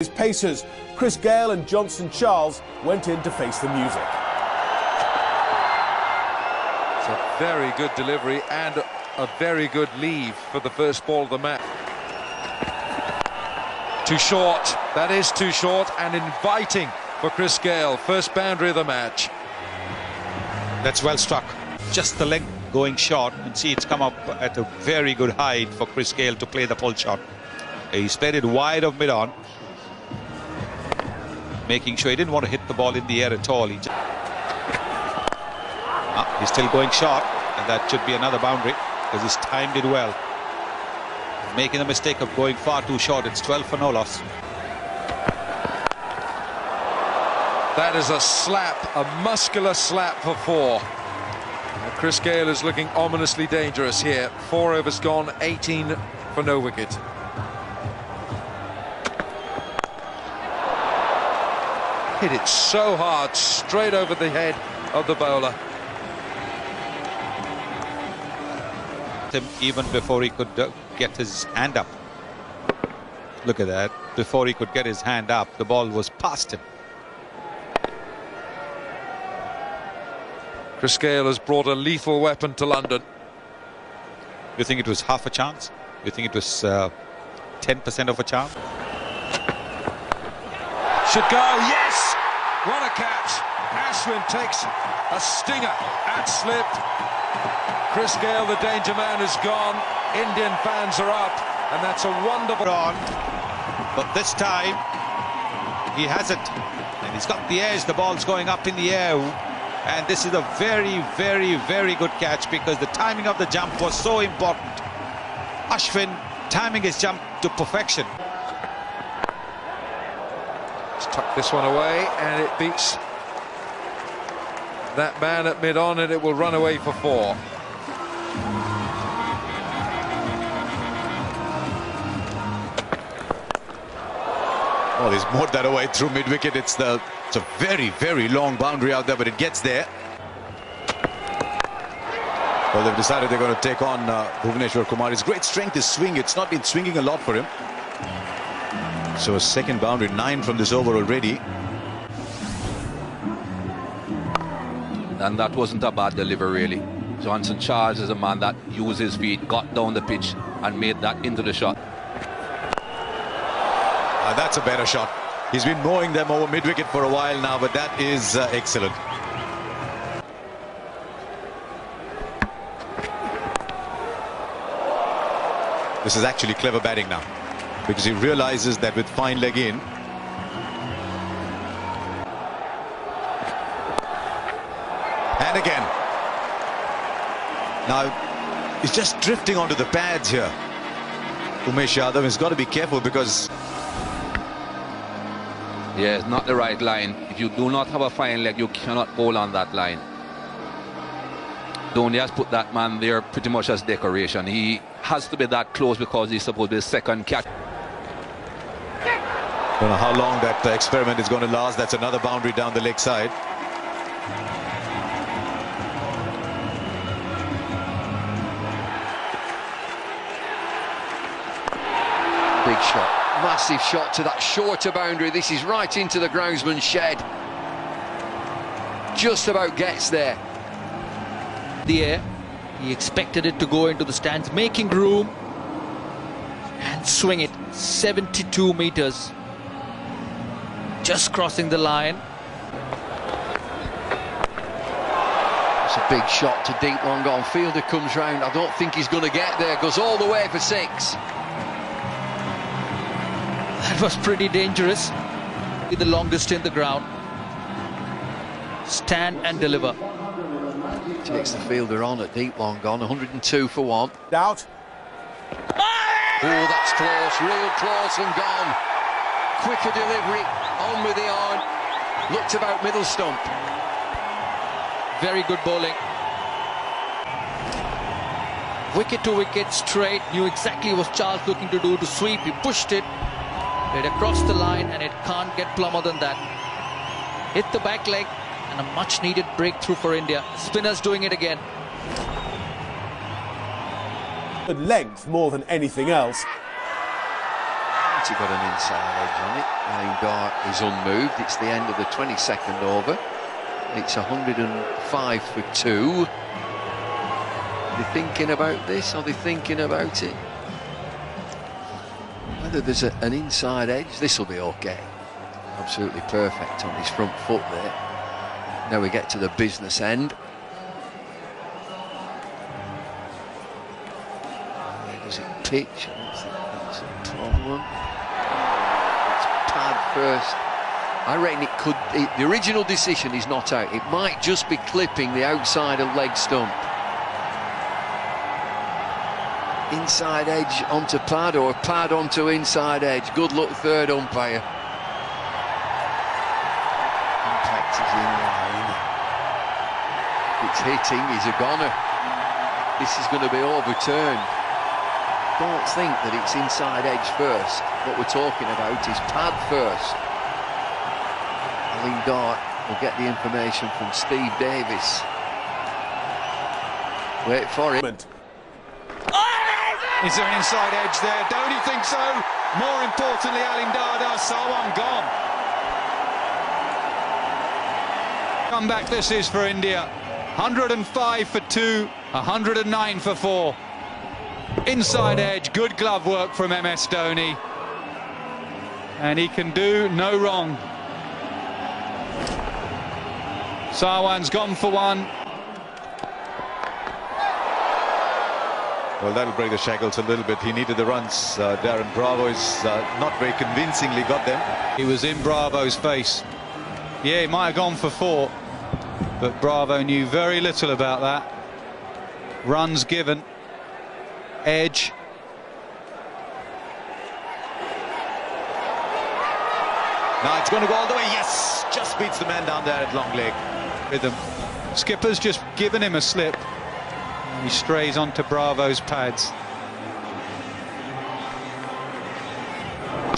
His pacers, Chris Gayle and Johnson Charles, went in to face the music. It's a very good delivery and a very good leave for the first ball of the match. Too short. That is too short and inviting for Chris Gayle. First boundary of the match. That's well struck. Just the leg going short, and see it's come up at a very good height for Chris Gayle to play the pull shot. He's played it wide of mid-on, making sure he didn't want to hit the ball in the air at all. He's still going short, and that should be another boundary because he's timed it well. Making the mistake of going far too short. It's 12 for no loss. That is a slap, a muscular slap for four. Now Chris Gayle is looking ominously dangerous here. 4 overs gone, 18 for no wicket. Hit it so hard, straight over the head of the bowler. Even before he could get his hand up. Look at that. Before he could get his hand up, the ball was past him. Chris Gayle has brought a lethal weapon to London. You think it was half a chance? You think it was 10% of a chance? Should go, yes! What a catch! Ashwin takes a stinger and slipped. Chris Gayle, the danger man, is gone. Indian fans are up, and that's a wonderful on. But this time, he hasn't. And he's got the edge. The ball's going up in the air. And this is a very, very, very good catch because the timing of the jump was so important. Ashwin timing his jump to perfection. Let's tuck this one away, and it beats that man at mid-on, and it will run away for 4. Oh, he's mowed that away through mid-wicket. It's a very, very long boundary out there, but it gets there. Well, they've decided they're going to take on Bhuvneshwar Kumar. His great strength is swing. It's not been swinging a lot for him. So a second boundary, 9 from this over already. And that wasn't a bad delivery, really. Johnson Charles is a man that used his feet, got down the pitch and made that into the shot. That's a better shot. He's been mowing them over mid-wicket for a while now, but that is excellent. This is actually clever batting now, because he realizes that with fine leg in, and again. Now, he's just drifting onto the pads here. Umesh Yadav has got to be careful because... Yeah, it's not the right line. If you do not have a fine leg, you cannot bowl on that line. Dhoni has put that man there pretty much as decoration. He has to be that close because he's supposed to be the second catch. Don't know how long that experiment is going to last. That's another boundary down the leg side. Big shot. Massive shot to that shorter boundary. This is right into the groundsman's shed. Just about gets there. The air. He expected it to go into the stands, making room and swing it 72 meters. Just crossing the line. It's a big shot to deep long on. Fielder comes round. I don't think he's going to get there. Goes all the way for 6. That was pretty dangerous. The longest in the ground. Stand and deliver. Takes the fielder on at deep long gone. 102 for 1. Out. Oh, that's close. Real close and gone. Quicker delivery. On with the arm. Looked about middle stump. Very good bowling. Wicket to wicket straight. Knew exactly what Charles looking to do to sweep. He pushed it. It across the line, and it can't get plumber than that. Hit the back leg, and a much needed breakthrough for India. Spinners doing it again. Length more than anything else. City got an inside edge on it. Lingard is unmoved. It's the end of the 22nd over. It's 105 for 2. Are they thinking about this? Are they thinking about it? Whether there's an inside edge, this will be okay. Absolutely perfect on his front foot there. Now we get to the business end. Where does it pitch? I don't think that's a problem. It's pad first. I reckon it could. The original decision is not out. It might just be clipping the outside of leg stump. Inside edge onto pad or pad onto inside edge. Good luck, third umpire. Impact is in line. It's hitting, he's a goner. This is going to be overturned. Don't think that it's inside edge first. What we're talking about is pad first. Lingard will get the information from Steve Davis. Wait for it. Is there an inside edge there? Don't you think so? More importantly, Alindada, Sarwan gone. Comeback this is for India. 105 for 2, 109 for 4. Inside edge, good glove work from MS Dhoni. And he can do no wrong. Sarwan's gone for 1. Well, that'll break the shackles a little bit. He needed the runs. Darren Bravo is not very convincingly got them. He was in Bravo's face. Yeah, he might have gone for 4, but Bravo knew very little about that. Runs given. Edge. Now it's going to go all the way. Yes! Just beats the man down there at long leg. Rhythm. Skipper's just given him a slip. He strays onto Bravo's pads.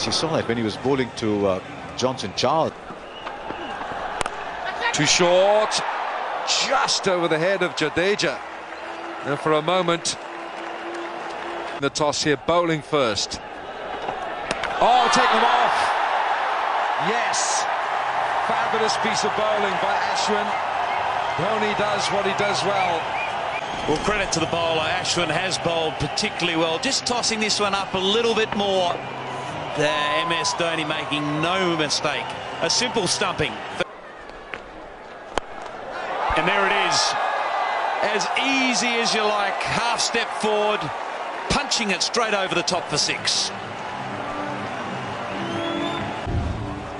You saw that when he was bowling to Johnson Charles. Too short, just over the head of Jadeja. And for a moment, the toss here, bowling first. Oh, take them off. Yes, fabulous piece of bowling by Ashwin. Dhoni does what he does well. Well, credit to the bowler. Ashwin has bowled particularly well. Just tossing this one up a little bit more. There, MS Dhoni making no mistake. A simple stumping. And there it is. As easy as you like. Half step forward. Punching it straight over the top for 6.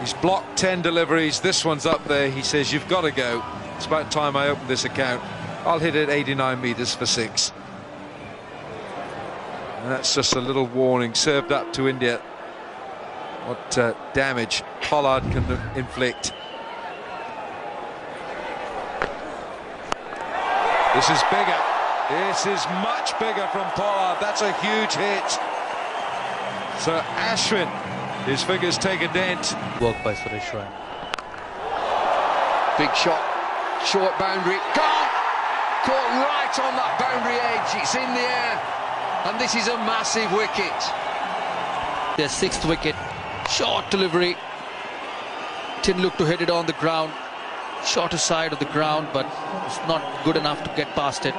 He's blocked 10 deliveries. This one's up there. He says, you've got to go. It's about time I open this account. I'll hit it 89 metres for 6. And that's just a little warning served up to India. What damage Pollard can inflict. This is bigger. This is much bigger from Pollard. That's a huge hit. So Ashwin, his fingers take a dent. Work by Suresh Raina. Big shot. Short boundary. Gone! Caught right on that boundary edge. It's in the air. And this is a massive wicket. Their 6th wicket. Short delivery. Didn't look to hit it on the ground. Shorter side of the ground, but it's not good enough to get past it.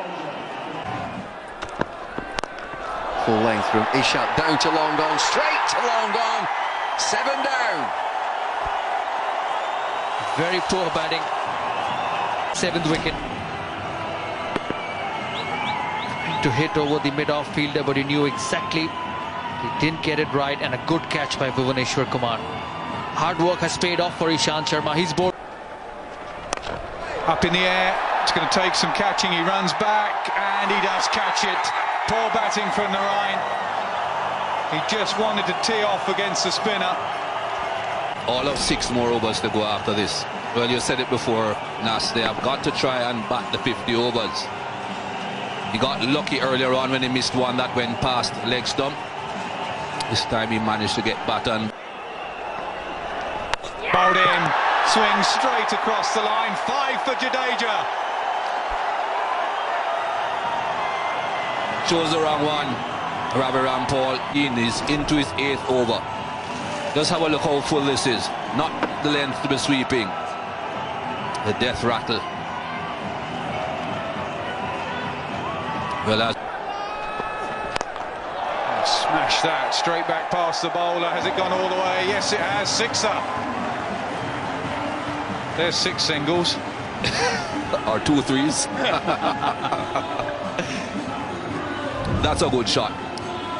Full length from Ishant down to long on. Straight to long on. 7 down. Very poor batting. 7th wicket. To hit over the mid-off fielder, but he knew exactly. He didn't get it right, and a good catch by Bhuvaneshwar Kumar. Hard work has paid off for Ishant Sharma. He's bowled up in the air. It's going to take some catching. He runs back, and he does catch it. Poor batting from Narain. He just wanted to tee off against the spinner. All of 6 more overs to go after this. Well, you said it before, Nas. They have got to try and bat the 50 overs. He got lucky earlier on when he missed one that went past leg stump. This time he managed to get batted. Bowled in, swing straight across the line. 5 for Jadeja. Chose the wrong one. Ravi Rampal into his 8th over. Just have a look how full this is. Not the length to be sweeping. The death rattle. Well, smash that straight back past the bowler. Has it gone all the way? Yes, it has. Sixer. There's 6 singles. or 2 threes. That's a good shot.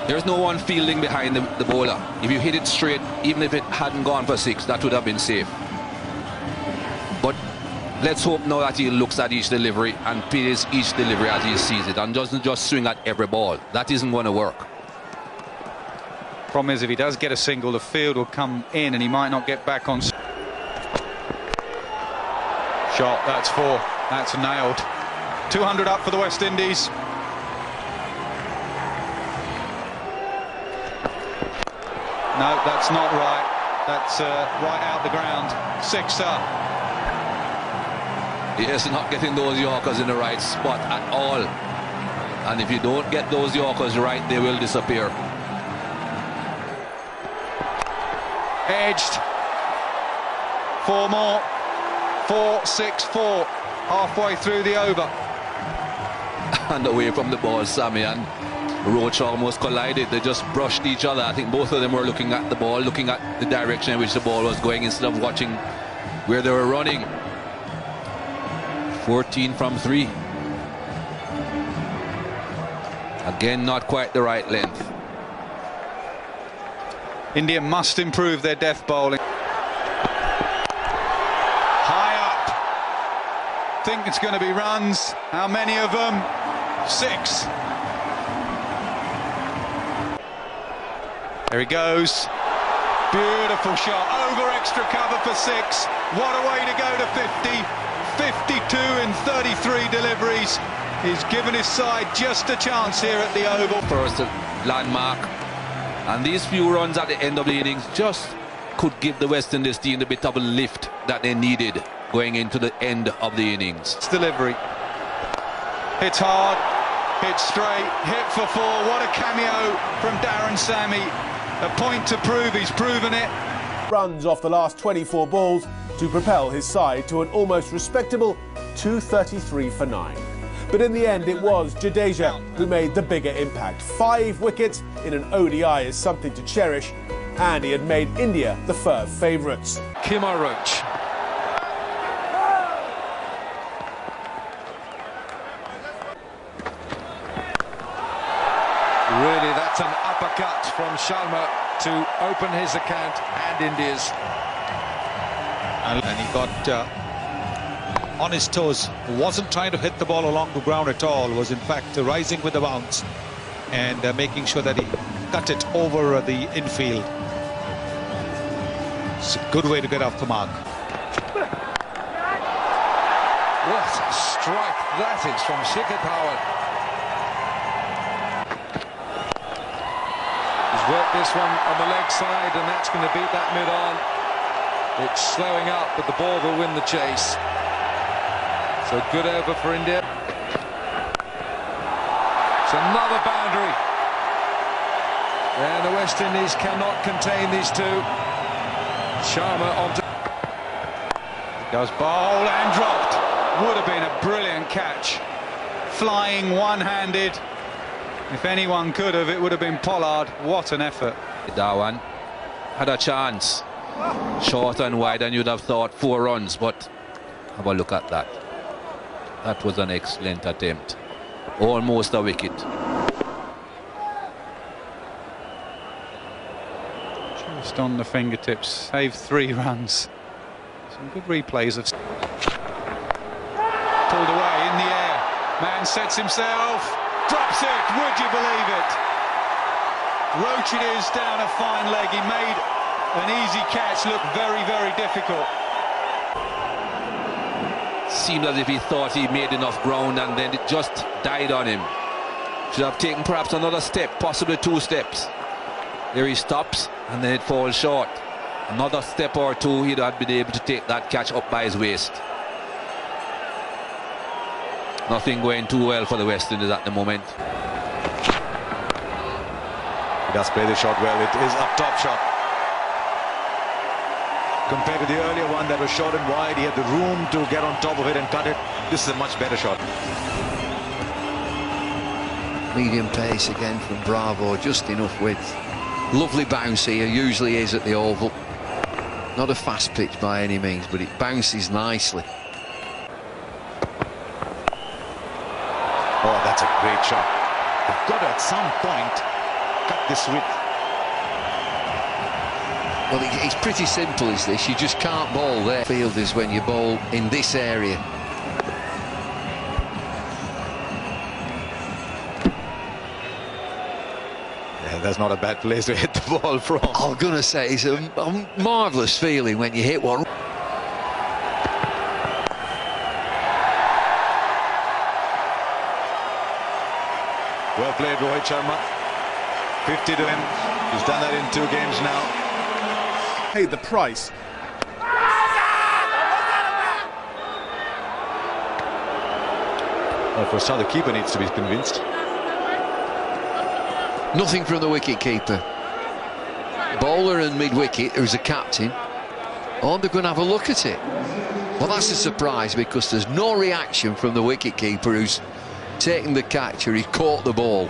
There's no one fielding behind the bowler. If you hit it straight, even if it hadn't gone for 6, that would have been safe. But let's hope now that he looks at each delivery and plays each delivery as he sees it and doesn't just swing at every ball. That isn't going to work. Problem is, if he does get a single, the field will come in and he might not get back on. Shot, that's 4. That's nailed. 200 up for the West Indies. No, that's not right. That's right out the ground. Sixer. He is not getting those Yorkers in the right spot at all. And if you don't get those Yorkers right, they will disappear. Edged. 4 more. 4, 6, 4. Halfway through the over. And away from the ball, Sammy and Roach almost collided. They just brushed each other. I think both of them were looking at the ball, looking at the direction in which the ball was going instead of watching where they were running. 14 from 3. Again, not quite the right length. India must improve their death bowling. High up. Think it's going to be runs. How many of them? 6. There he goes. Beautiful shot. Over extra cover for 6. What a way to go to 50. 52 in 33 deliveries. He's given his side just a chance here at the Oval. First landmark. And these few runs at the end of the innings just could give the West Indies team the bit of a lift that they needed going into the end of the innings. It's delivery. Hits hard. Hits straight. Hit for 4. What a cameo from Darren Sammy. A point to prove, he's proven it. Runs off the last 24 balls to propel his side to an almost respectable 233 for 9. But in the end, it was Jadeja who made the bigger impact. 5 wickets in an ODI is something to cherish, and he had made India the firm favourites. Kemar Roach. Really, that's an uppercut from Sharma to open his account and India's. And he got on his toes, wasn't trying to hit the ball along the ground at all, was in fact rising with the bounce and making sure that he cut it over the infield. It's a good way to get off the mark. What a strike that is from Shikhar Dhawan. He's worked this one on the leg side, and that's going to beat that mid-on. It's slowing up, but the ball will win the chase. So good over for India. It's another boundary. And the West Indies cannot contain these two. Sharma onto... Does bowl and dropped. Would have been a brilliant catch. Flying one-handed. If anyone could have, it would have been Pollard. What an effort. Dhawan had a chance. Short and wide, and you'd have thought 4 runs, but have a look at that. That was an excellent attempt. Almost a wicket. Just on the fingertips. Saved 3 runs. Some good replays of... Pulled away in the air. Man sets himself. Drops it. Would you believe it? Roach it is down a fine leg. He made an easy catch look very, very difficult. Seemed as if he thought he made enough ground and then it just died on him. Should have taken perhaps another step, possibly 2 steps. There he stops and then it falls short. Another step or 2, he'd have been able to take that catch up by his waist. Nothing going too well for the West Indies at the moment. He does play the shot well. It is a top shot. Compared to the earlier one that was short and wide, he had the room to get on top of it and cut it. This is a much better shot. Medium pace again from Bravo, just enough width. Lovely bounce here, usually is at the Oval. Not a fast pitch by any means, but it bounces nicely. Oh, that's a great shot. You've got to, at some point, cut this width. Well, it's pretty simple, is this? You just can't bowl there. Field is when you bowl in this area. Yeah, that's not a bad place to hit the ball from. I'm going to say it's a marvellous feeling when you hit one. Well played, Rohit Sharma. 50 to him. He's done that in 2 games now. Paid the price. Well, for a start, the keeper needs to be convinced. Nothing from the wicket-keeper. Bowler and mid-wicket, who's the captain, oh, they're going to have a look at it. Well, that's a surprise because there's no reaction from the wicket-keeper who's taken the catch, or he caught the ball.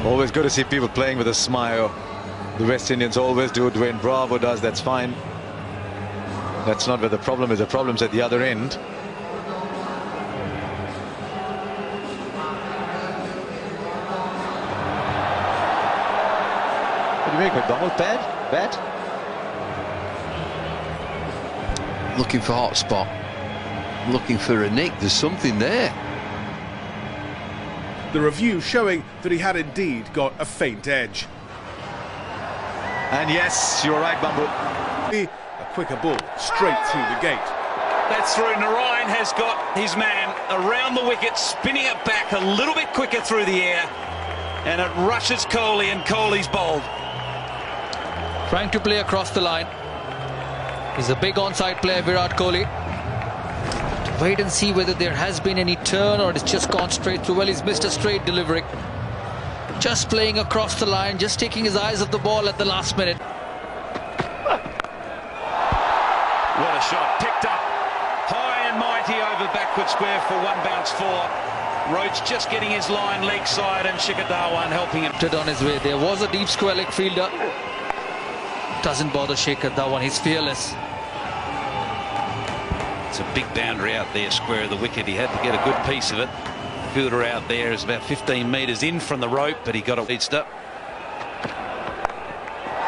Always good to see people playing with a smile. The West Indians always do. Dwayne Bravo does. That's fine. That's not where the problem is. The problem's at the other end. What do you make, McDonald? Bad? Looking for hot spot. Looking for a nick. There's something there. The review showing that he had indeed got a faint edge. And yes, you're right, Bambu. A quicker ball straight through the gate. That's through. Narayan has got his man around the wicket, spinning it back a little bit quicker through the air, and it rushes Kohli, and Kohli's bowled. Trying to play across the line. He's a big onside player, Virat Kohli. Wait and see whether there has been any turn or it's just gone straight through. Well, he's missed a straight delivery. Just playing across the line, just taking his eyes off the ball at the last minute. What a shot, picked up high and mighty over backward square for 1 bounce 4. Rhodes just getting his line leg side, and Shikhar Dhawan helping him. On his way, there was a deep square leg fielder. Doesn't bother Shikhar Dhawan, he's fearless. It's a big boundary out there, square of the wicket. He had to get a good piece of it. Fielder out there is about 15 metres in from the rope, but he got it reached up.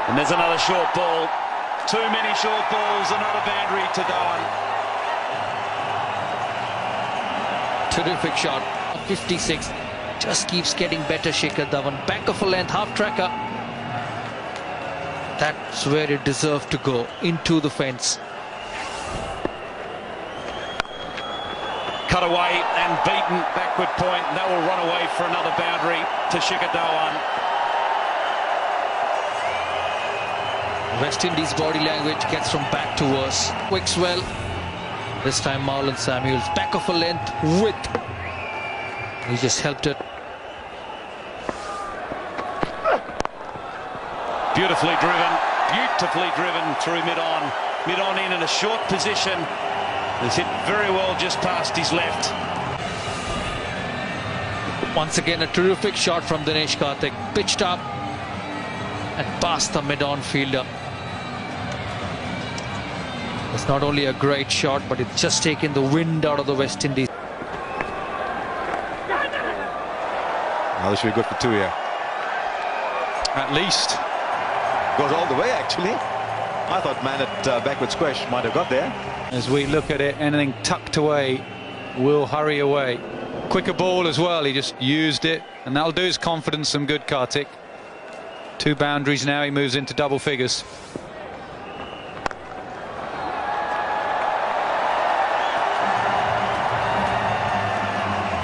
And there's another short ball. Too many short balls, another boundary to Dhawan. Terrific shot. 56. Just keeps getting better, Shikhar Dhawan. Back of a length, half tracker. That's where it deserved to go, into the fence. Cut away and beaten, backward point. That will run away for another boundary to Shikhar Dhawan. West Indies body language gets from bad to worse. Quicks well. This time Marlon Samuels, back of a length, width. He just helped it. Beautifully driven through mid-on. Mid-on in a short position. It's hit very well just past his left. Once again, a terrific shot from Dinesh Karthik. Pitched up and past the mid-on fielder. It's not only a great shot, but it's just taken the wind out of the West Indies. Now this should be good for 2 here. At least. Goes all the way, actually. I thought man at backward squash might have got there. As we look at it, anything tucked away will hurry away. Quicker ball as well, he just used it, and that'll do his confidence some good, Karthik. 2 boundaries now, he moves into double figures.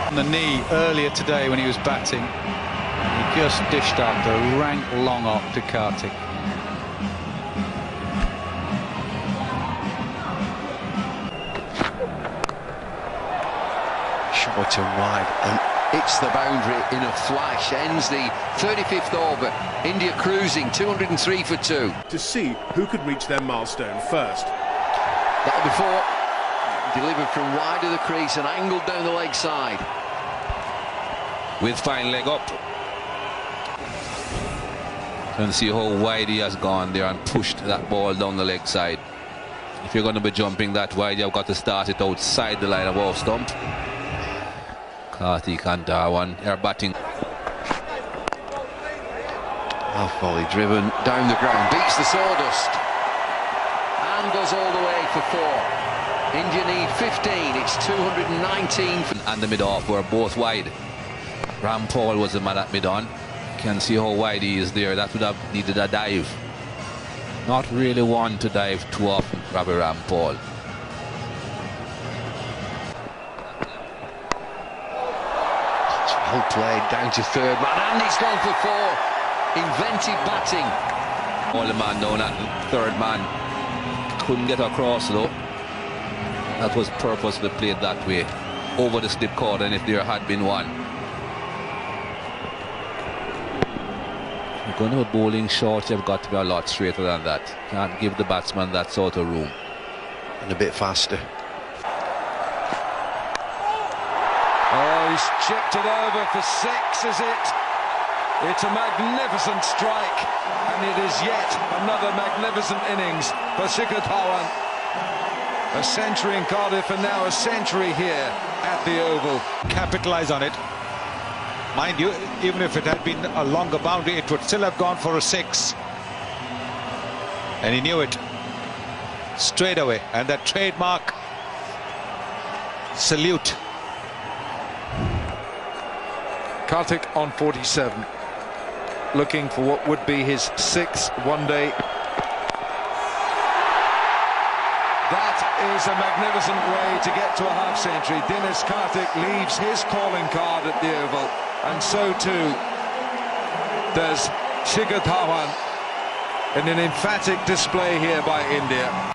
On the knee earlier today when he was batting, he just dished up the rank long off to Karthik. Short and wide, and hits the boundary in a flash. Ends the 35th over. India cruising, 203 for 2. To see who could reach their milestone first. That'll be 4. Delivered from wide of the crease and angled down the leg side. With fine leg up. And see how wide he has gone there and pushed that ball down the leg side. If you're going to be jumping that wide, you've got to start it outside the line of off stump. Karthik and Dhawan are batting. Half volley driven down the ground, beats the sawdust and goes all the way for 4. India need 15, it's 219. And the mid-off were both wide. Rampal was the man at mid-on. Can see how wide he is there. That would have needed a dive. Not really one to dive too often, Ravi Rampal. Well played down to third man, and he's gone for 4. Inventive batting. All the man down at third man. Couldn't get across though. That was purposely played that way. Over the slip cord, and if there had been one. If you're going to be bowling short, you've got to be a lot straighter than that. Can't give the batsman that sort of room. And a bit faster. Oh, he's chipped it over for 6, is it? It's a magnificent strike, and it is yet another magnificent innings for Shikhar Dhawan. A century in Cardiff and now a century here at the Oval. Capitalize on it. Mind you, even if it had been a longer boundary, it would still have gone for a 6. And he knew it straight away. And that trademark salute. Karthik on 47, looking for what would be his 6th one-day. That is a magnificent way to get to a half-century. Dinesh Karthik leaves his calling card at the Oval, and so too does Shikhar Dhawan in an emphatic display here by India.